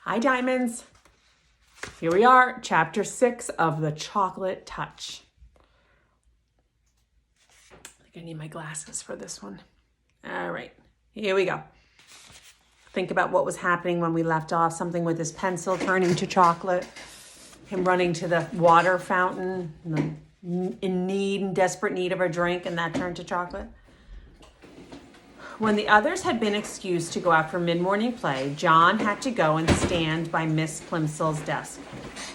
Hi, Diamonds. Here we are, chapter 6 of The Chocolate Touch. I think I need my glasses for this one. All right, here we go. Think about what was happening when we left off. Something with his pencil turning to chocolate. Him running to the water fountain, in desperate need of a drink, and that turned to chocolate. When the others had been excused to go out for mid-morning play, John had to go and stand by Miss Plimsoll's desk.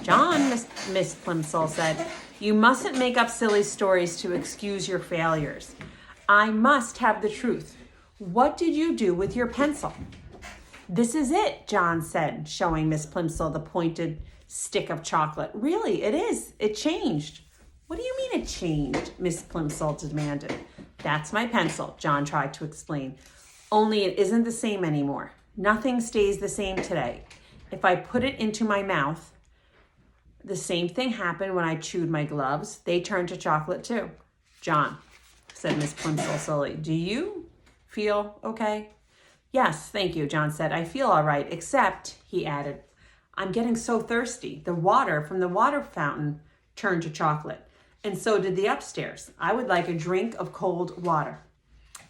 "John," Miss Plimsoll said, "you mustn't make up silly stories to excuse your failures. I must have the truth. What did you do with your pencil?" "This is it," John said, showing Miss Plimsoll the pointed stick of chocolate. "Really, it is. It changed." "What do you mean it changed?" Miss Plimsoll demanded. "That's my pencil," John tried to explain. "Only it isn't the same anymore. Nothing stays the same today. If I put it into my mouth, the same thing happened when I chewed my gloves. They turned to chocolate too." "John," said Miss Plimsoll slowly, "do you feel okay?" "Yes, thank you," John said. "I feel all right, except," he added, "I'm getting so thirsty. The water from the water fountain turned to chocolate. And so did the upstairs. I would like a drink of cold water."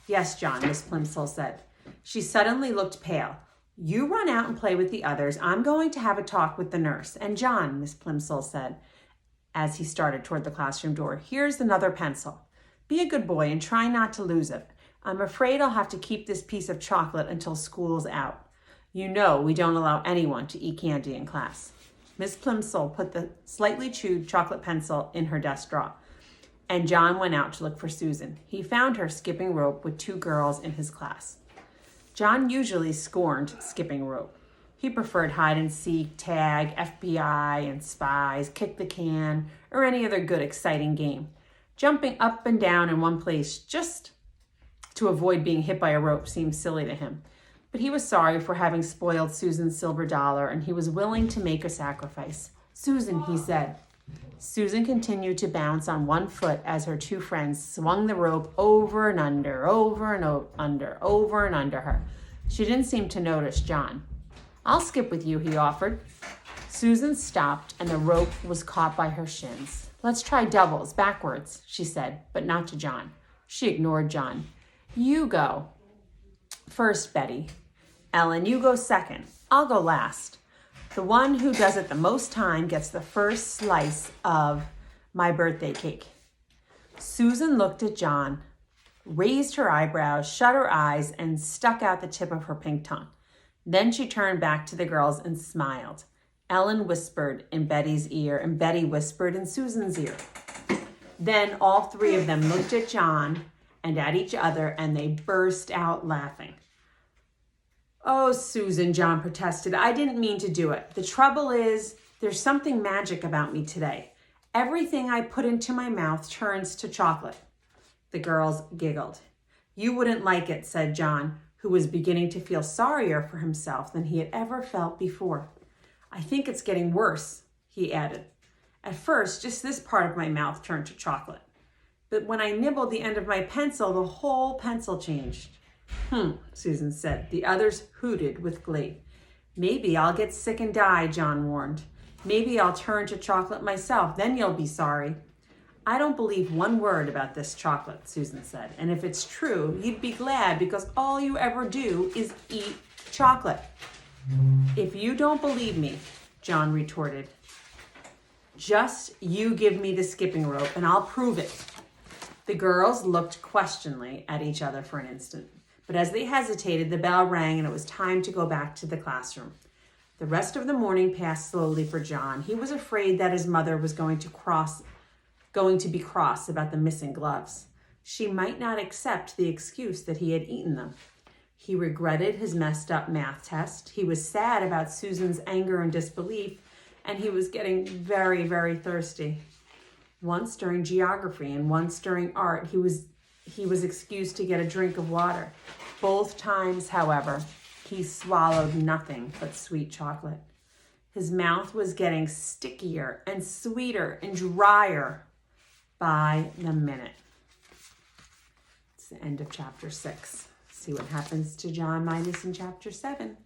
"Yes, John," Miss Plimsoll said. She suddenly looked pale. "You run out and play with the others. I'm going to have a talk with the nurse. And John," Miss Plimsoll said, as he started toward the classroom door, "here's another pencil. Be a good boy and try not to lose it. I'm afraid I'll have to keep this piece of chocolate until school's out. You know we don't allow anyone to eat candy in class." Miss Plimsoll put the slightly chewed chocolate pencil in her desk drawer, and John went out to look for Susan. He found her skipping rope with 2 girls in his class. John usually scorned skipping rope. He preferred hide and seek, tag, FBI, and spies, kick the can, or any other good, exciting game. Jumping up and down in one place just to avoid being hit by a rope seemed silly to him. But he was sorry for having spoiled Susan's silver dollar, and he was willing to make a sacrifice. "Susan," he said. Susan continued to bounce on one foot as her 2 friends swung the rope over and under, over and under her. She didn't seem to notice John. "I'll skip with you," he offered. Susan stopped, and the rope was caught by her shins. "Let's try doubles, backwards," she said, but not to John. She ignored John. "You go first, Betty. Ellen, you go second. I'll go last. The one who does it the most time gets the first slice of my birthday cake." Susan looked at John, raised her eyebrows, shut her eyes, and stuck out the tip of her pink tongue. Then she turned back to the girls and smiled. Ellen whispered in Betty's ear, and Betty whispered in Susan's ear. Then all 3 of them looked at John and at each other, and they burst out laughing. "Oh, Susan," John protested, "I didn't mean to do it. The trouble is, there's something magic about me today. Everything I put into my mouth turns to chocolate." The girls giggled. "You wouldn't like it," said John, who was beginning to feel sorrier for himself than he had ever felt before. "I think it's getting worse," he added. "At first, just this part of my mouth turned to chocolate. But when I nibbled the end of my pencil, the whole pencil changed." Susan said. The others hooted with glee. "Maybe I'll get sick and die," John warned. "Maybe I'll turn to chocolate myself. Then you'll be sorry." "I don't believe one word about this chocolate," Susan said. "And if it's true, you'd be glad because all you ever do is eat chocolate." "If you don't believe me," John retorted, "just you give me the skipping rope and I'll prove it." The girls looked questioningly at each other for an instant. But as they hesitated, the bell rang and it was time to go back to the classroom. The rest of the morning passed slowly for John. He was afraid that his mother was going to be cross about the missing gloves. She might not accept the excuse that he had eaten them. He regretted his messed up math test. He was sad about Susan's anger and disbelief, and he was getting very, very thirsty. Once during geography and once during art, he was excused to get a drink of water. Both times, however, he swallowed nothing but sweet chocolate. His mouth was getting stickier and sweeter and drier by the minute. It's the end of chapter 6. See what happens to John Midas in chapter 7.